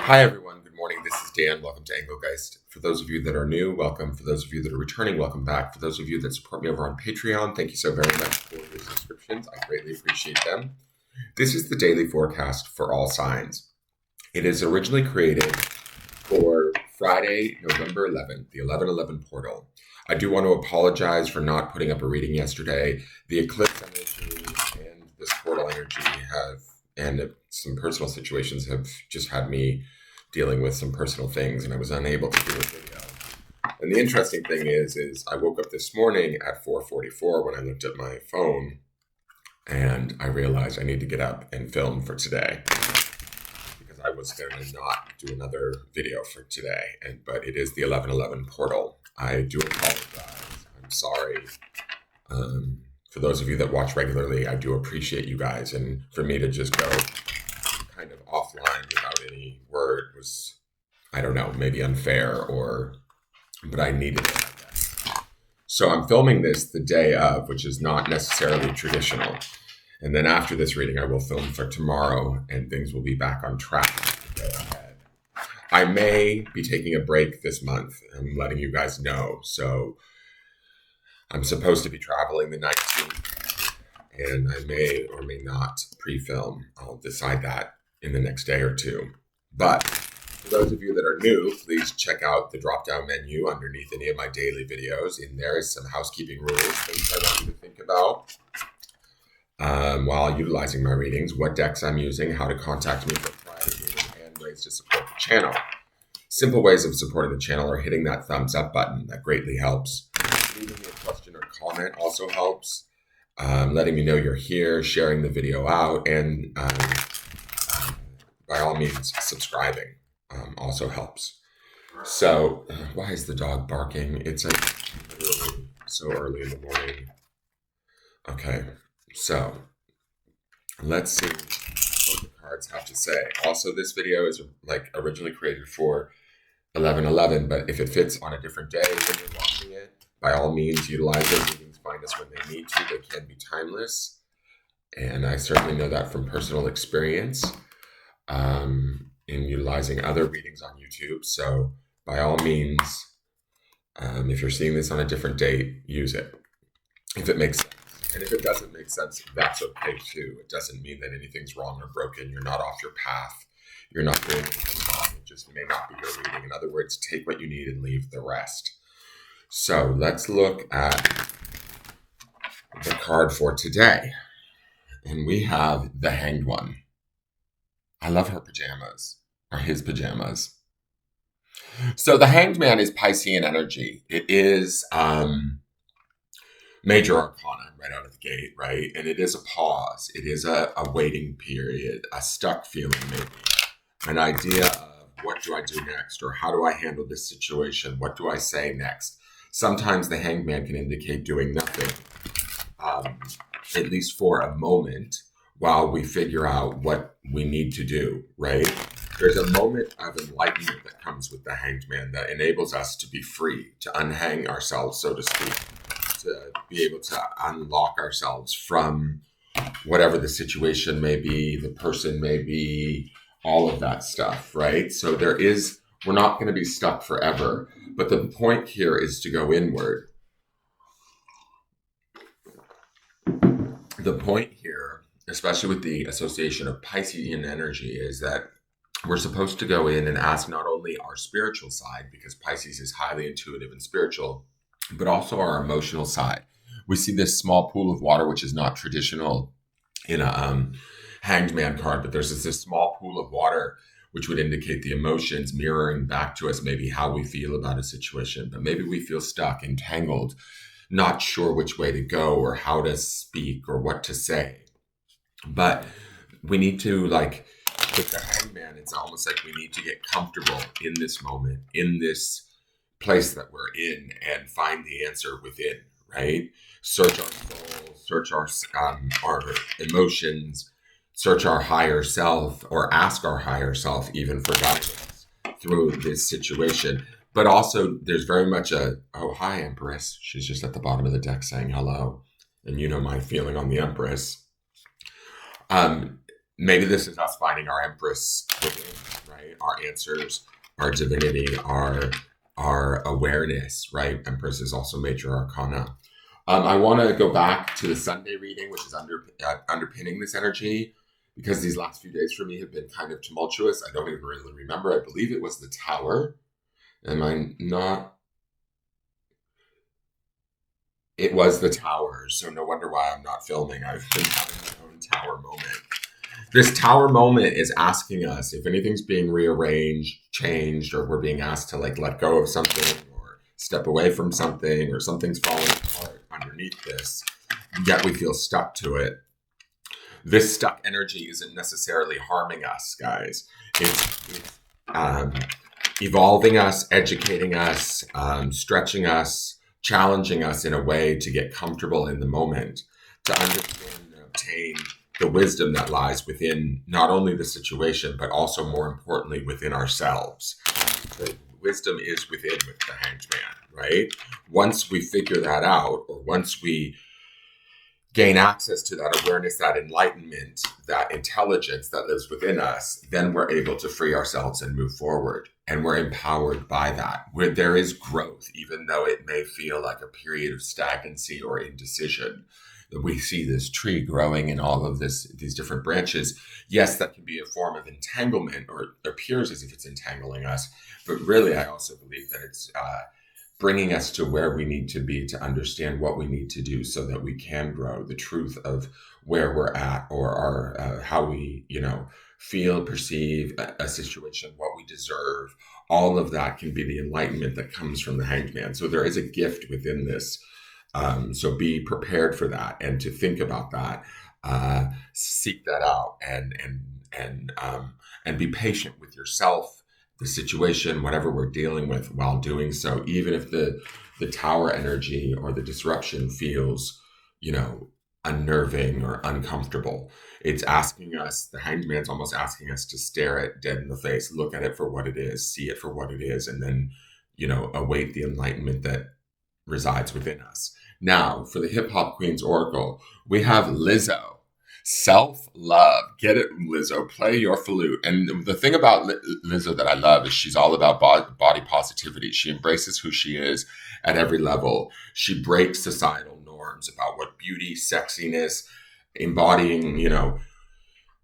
Hi, everyone. Good morning. This is Dan. Welcome to Engelgeist. For those of you that are new, welcome. For those of you that are returning, welcome back. For those of you that support me over on Patreon, thank you so very much for your subscriptions. I greatly appreciate them. This is the daily forecast for all signs. It is originally created for Friday, November 11th, the 11/11 portal. I do want to apologize for not putting up a reading yesterday. The eclipse energy and this portal energy and some personal situations have just had me dealing with some personal things, and I was unable to do a video. And the interesting thing is I woke up this morning at 4:44 when I looked at my phone, and I realized I need to get up and film for today because I was going to not do another video for today. But it is the 11/11 portal. I do apologize. I'm sorry. For those of you that watch regularly, I do appreciate you guys. And for me to just go kind of offline without any word was, I don't know, maybe unfair but I needed it, I guess. So I'm filming this the day of, which is not necessarily traditional. And then after this reading, I will film for tomorrow and things will be back on track the day ahead. I may be taking a break this month. I'm letting you guys know. So I'm supposed to be traveling the 19th, and I may or may not pre-film. I'll decide that in the next day or two. But for those of you that are new, please check out the drop-down menu underneath any of my daily videos. In there is some housekeeping rules, things I want you to think about while utilizing my readings, what decks I'm using, how to contact me for private reading, and ways to support the channel. Simple ways of supporting the channel are hitting that thumbs up button. That greatly helps. Leaving me a question or comment also helps. Letting me know you're here, sharing the video out, and by all means, subscribing also helps. So, why is the dog barking? It's literally so early in the morning. Okay, so let's see what the cards have to say. Also, this video is originally created for 11/11, but if it fits on a different day when you're watching it, by all means, utilize those readings. Find us when they need to. They can be timeless. And I certainly know that from personal experience in utilizing other readings on YouTube. So by all means, if you're seeing this on a different date, use it if it makes sense. And if it doesn't make sense, that's okay too. It doesn't mean that anything's wrong or broken. You're not off your path. You're not doing anything wrong. It just may not be your reading. In other words, take what you need and leave the rest. So let's look at the card for today. And we have the Hanged One. I love her pajamas, or his pajamas. So the Hanged Man is Piscean energy. It is major arcana right out of the gate, right? And it is a pause. It is a waiting period, a stuck feeling maybe. An idea of what do I do next? Or how do I handle this situation? What do I say next? Sometimes the Hanged Man can indicate doing nothing, at least for a moment, while we figure out what we need to do, right? There's a moment of enlightenment that comes with the Hanged Man that enables us to be free, to unhang ourselves, so to speak, to be able to unlock ourselves from whatever the situation may be, the person may be, all of that stuff, right? So we're not going to be stuck forever. But the point here is to go inward. The point here, especially with the association of Piscean energy, is that we're supposed to go in and ask not only our spiritual side, because Pisces is highly intuitive and spiritual, but also our emotional side. We see this small pool of water, which is not traditional in a Hanged Man card, but there's this small pool of water which would indicate the emotions mirroring back to us maybe how we feel about a situation. But maybe we feel stuck, entangled, not sure which way to go or how to speak or what to say. But we need to, with the Hanged Man, it's almost like we need to get comfortable in this moment, in this place that we're in, and find the answer within, right? Search our soul, search our emotions, search our higher self, or ask our higher self even for guidance through this situation. But also, there's very much oh, hi, Empress. She's just at the bottom of the deck saying hello. And you know my feeling on the Empress. maybe this is us finding our Empress within, right? Our answers, our divinity, our awareness, right? Empress is also major arcana. I want to go back to the Sunday reading, which is underpinning this energy, because these last few days for me have been kind of tumultuous. I don't even really remember. I believe it was the Tower. Am I not? It was the Tower, so no wonder why I'm not filming. I've been having my own Tower moment. This Tower moment is asking us if anything's being rearranged, changed, or we're being asked to like let go of something or step away from something, or something's falling apart underneath this, yet we feel stuck to it. This stuck energy isn't necessarily harming us, guys. It's evolving us, educating us, stretching us, challenging us in a way to get comfortable in the moment, to understand and obtain the wisdom that lies within not only the situation, but also more importantly within ourselves. The wisdom is within with the Hanged Man, right? Once we figure that out, or once we gain access to that awareness, that enlightenment, that intelligence that lives within us, then we're able to free ourselves and move forward. And we're empowered by that, where there is growth, even though it may feel like a period of stagnancy or indecision. We see this tree growing in all of these different branches. Yes, that can be a form of entanglement, or appears as if it's entangling us. But really, I also believe that it's bringing us to where we need to be to understand what we need to do so that we can grow, the truth of where we're at, or our how we, feel, perceive a situation, what we deserve. All of that can be the enlightenment that comes from the Hanged Man. So there is a gift within this. So be prepared for that, and to think about that, seek that out, and be patient with yourself, the situation, whatever we're dealing with while doing so, even if the Tower energy or the disruption feels, unnerving or uncomfortable. It's asking us, the Hanged Man's almost asking us to stare it dead in the face, look at it for what it is, see it for what it is, and then, await the enlightenment that resides within us. Now, for the Hip Hop Queen's Oracle, we have Lizzo. Self-love. Get it, Lizzo. Play your flute. And the thing about Lizzo that I love is she's all about body positivity. She embraces who she is at every level. She breaks societal norms about what beauty, sexiness, embodying,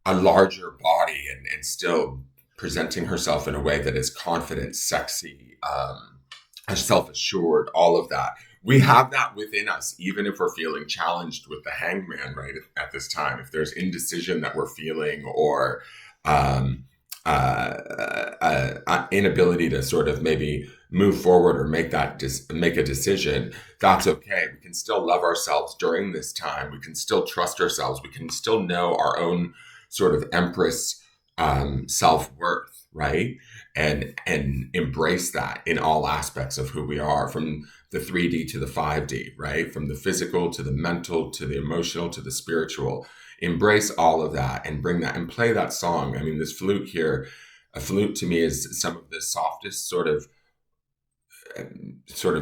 a larger body, and still presenting herself in a way that is confident, sexy, self-assured, all of that. We have that within us, even if we're feeling challenged with the Hanged Man right at this time. If there's indecision that we're feeling, or inability to sort of maybe move forward or make a decision, that's okay. We can still love ourselves during this time. We can still trust ourselves. We can still know our own sort of Empress self-worth, right? And embrace that in all aspects of who we are, from the 3D to the 5D, right? From the physical to the mental to the emotional to the spiritual. Embrace all of that and bring that and play that song. I mean, this flute here, a flute to me is some of the softest sort of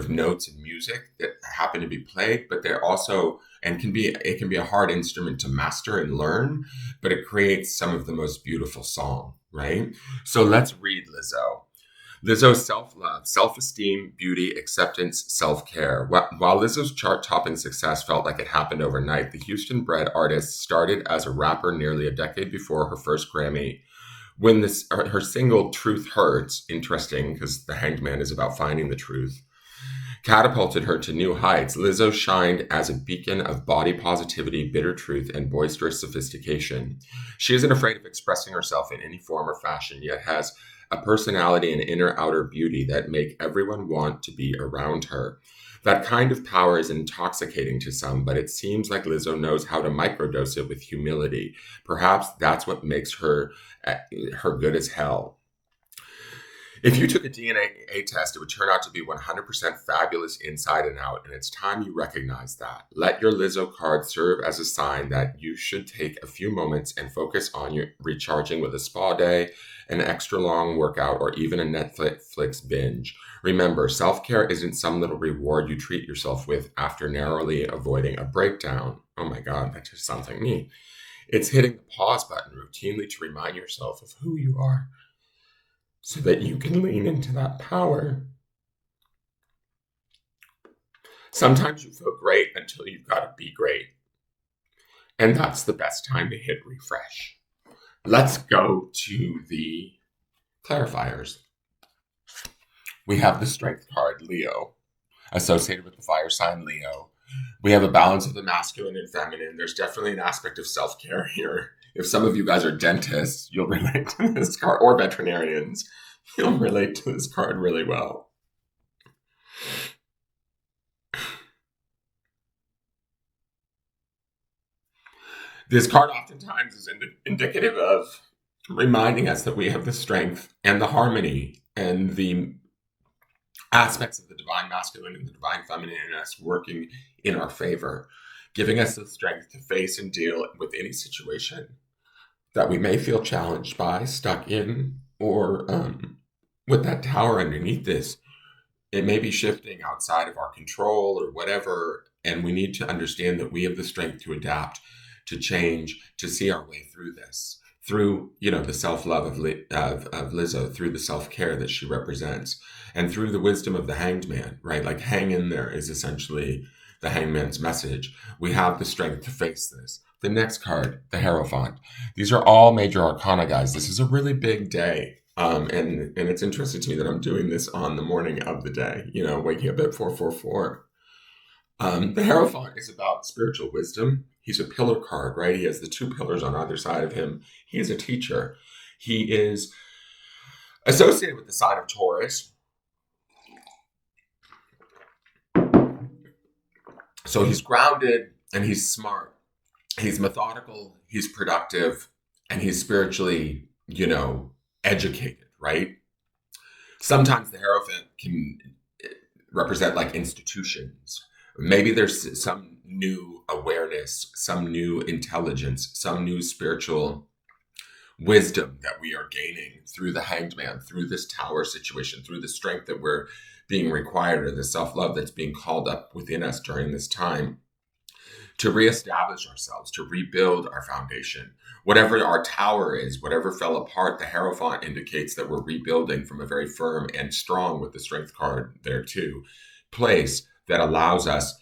notes in music that happen to be played, but they're also, and it can be a hard instrument to master and learn, but it creates some of the most beautiful song, right? So let's read Lizzo. Lizzo's self-love, self-esteem, beauty, acceptance, self-care. While Lizzo's chart-topping success felt like it happened overnight, the Houston-bred artist started as a rapper nearly a decade before her first Grammy. When her single Truth Hurts, interesting because the Hanged Man is about finding the truth, catapulted her to new heights, Lizzo shined as a beacon of body positivity, bitter truth, and boisterous sophistication. She isn't afraid of expressing herself in any form or fashion, yet has a personality and inner-outer beauty that make everyone want to be around her. That kind of power is intoxicating to some, but it seems like Lizzo knows how to microdose it with humility. Perhaps that's what makes her good as hell. If you took a DNA test, it would turn out to be 100% fabulous inside and out, and it's time you recognize that. Let your Lizzo card serve as a sign that you should take a few moments and focus on your recharging with a spa day, an extra long workout, or even a Netflix binge. Remember, self-care isn't some little reward you treat yourself with after narrowly avoiding a breakdown. Oh my God, that just sounds like me. It's hitting the pause button routinely to remind yourself of who you are so that you can lean into that power. Sometimes you feel great until you've got to be great. And that's the best time to hit refresh. Let's go to the clarifiers. We have the Strength card, Leo, associated with the fire sign Leo. We have a balance of the masculine and feminine. There's definitely an aspect of self-care here. If some of you guys are dentists, you'll relate to this card, or veterinarians, you'll relate to this card really well. This card oftentimes is indicative of reminding us that we have the strength and the harmony and the aspects of the divine masculine and the divine feminine in us working in our favor, giving us the strength to face and deal with any situation that we may feel challenged by, stuck in, or with that tower underneath this. It may be shifting outside of our control or whatever, and we need to understand that we have the strength to adapt, to change, to see our way through this, through, the self-love of Lizzo, through the self-care that she represents, and through the wisdom of the hanged man, right? Like, hang in there is essentially the hangman's message. We have the strength to face this. The next card, the Hierophant. These are all major arcana, guys. This is a really big day. And it's interesting to me that I'm doing this on the morning of the day, waking up at 444. The Hierophant is about spiritual wisdom. He's a pillar card, right? He has the two pillars on either side of him. He is a teacher. He is associated with the sign of Taurus. So he's grounded and he's smart. He's methodical, he's productive, and he's spiritually, educated, right? Sometimes the Hierophant can represent like institutions. Maybe there's some new awareness, some new intelligence, some new spiritual wisdom that we are gaining through the hanged man, through this tower situation, through the strength that we're being required, or the self-love that's being called up within us during this time to reestablish ourselves, to rebuild our foundation. Whatever our tower is, whatever fell apart, the Hierophant indicates that we're rebuilding from a very firm and strong, with the Strength card there too, place that allows us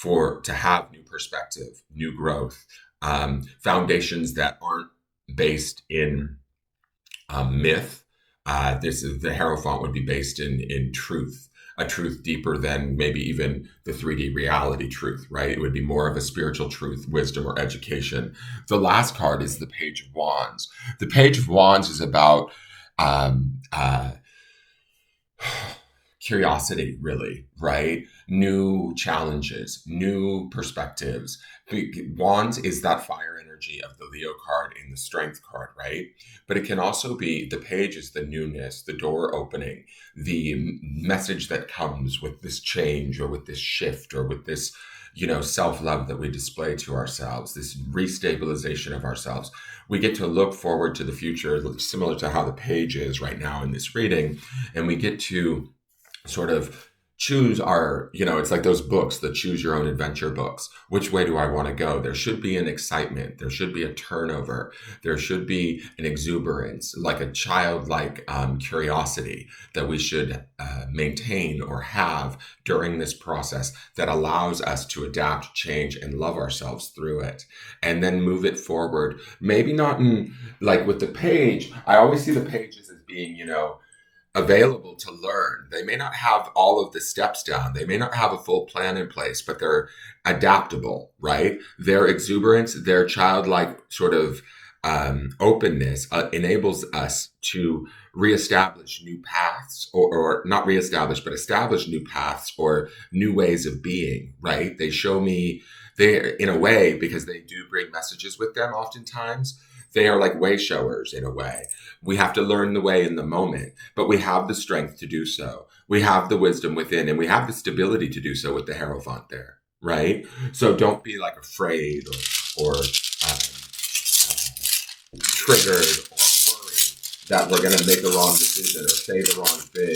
to have new perspective, new growth, foundations that aren't based in myth. The Hierophant would be based in truth, a truth deeper than maybe even the 3D reality truth, right? It would be more of a spiritual truth, wisdom, or education. The last card is the Page of Wands. The Page of Wands is about curiosity, really, right? New challenges, new perspectives. Wands is that fire energy of the Leo card in the Strength card, right? But it can also be, the page is the newness, the door opening, the message that comes with this change or with this shift or with this, self-love that we display to ourselves, this restabilization of ourselves. We get to look forward to the future, similar to how the page is right now in this reading, and we get to sort of choose our, it's like those books, the choose your own adventure books. Which way do I want to go? There should be an excitement. There should be a turnover. There should be an exuberance, like a childlike curiosity that we should maintain or have during this process that allows us to adapt, change, and love ourselves through it. And then move it forward. Maybe not in, like with the page, I always see the pages as being, available to learn. They may not have all of the steps down. They may not have a full plan in place, but they're adaptable, right? Their exuberance, their childlike sort of openness enables us to reestablish new paths, or not reestablish, but establish new paths or new ways of being, right? They show me, in a way, because they do bring messages with them oftentimes, they are like way showers in a way. We have to learn the way in the moment, but we have the strength to do so. We have the wisdom within, and we have the stability to do so with the Hierophant there, right? So don't be like afraid or triggered or worried that we're going to make the wrong decision or say the wrong thing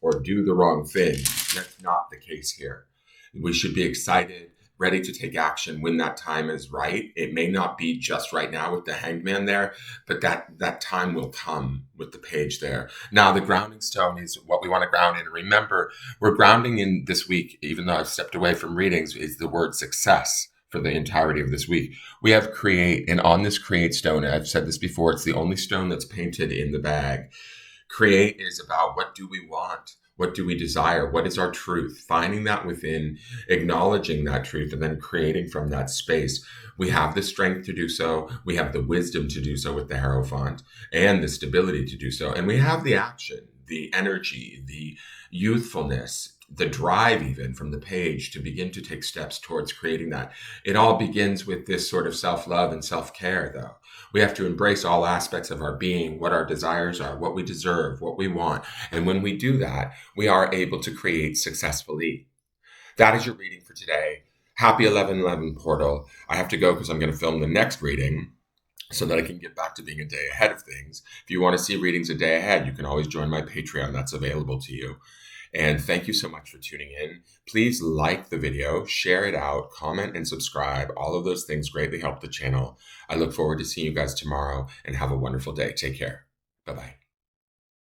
or do the wrong thing. That's not the case here. We should be excited ready to take action when that time is right. It may not be just right now with the Hanged Man there, but that time will come with the Page there. Now, the grounding stone is what we want to ground in. Remember, we're grounding in this week, even though I've stepped away from readings, is the word success for the entirety of this week. We have create, and on this create stone, I've said this before, it's the only stone that's painted in the bag. Create is about, what do we want? What do we desire? What is our truth? Finding that within, acknowledging that truth, and then creating from that space. We have the strength to do so. We have the wisdom to do so with the Hierophant, and the stability to do so. And we have the action, the energy, the youthfulness, the drive even from the Page to begin to take steps towards creating that. It all begins with this sort of self-love and self-care, though. We have to embrace all aspects of our being, what our desires are, what we deserve, what we want. And when we do that, we are able to create successfully. That is your reading for today. Happy 11/11 portal. I have to go because I'm going to film the next reading so that I can get back to being a day ahead of things. If you want to see readings a day ahead, you can always join my Patreon. That's available to you. And thank you so much for tuning in. Please like the video, share it out, comment and subscribe. All of those things greatly help the channel. I look forward to seeing you guys tomorrow, and have a wonderful day. Take care. Bye-bye.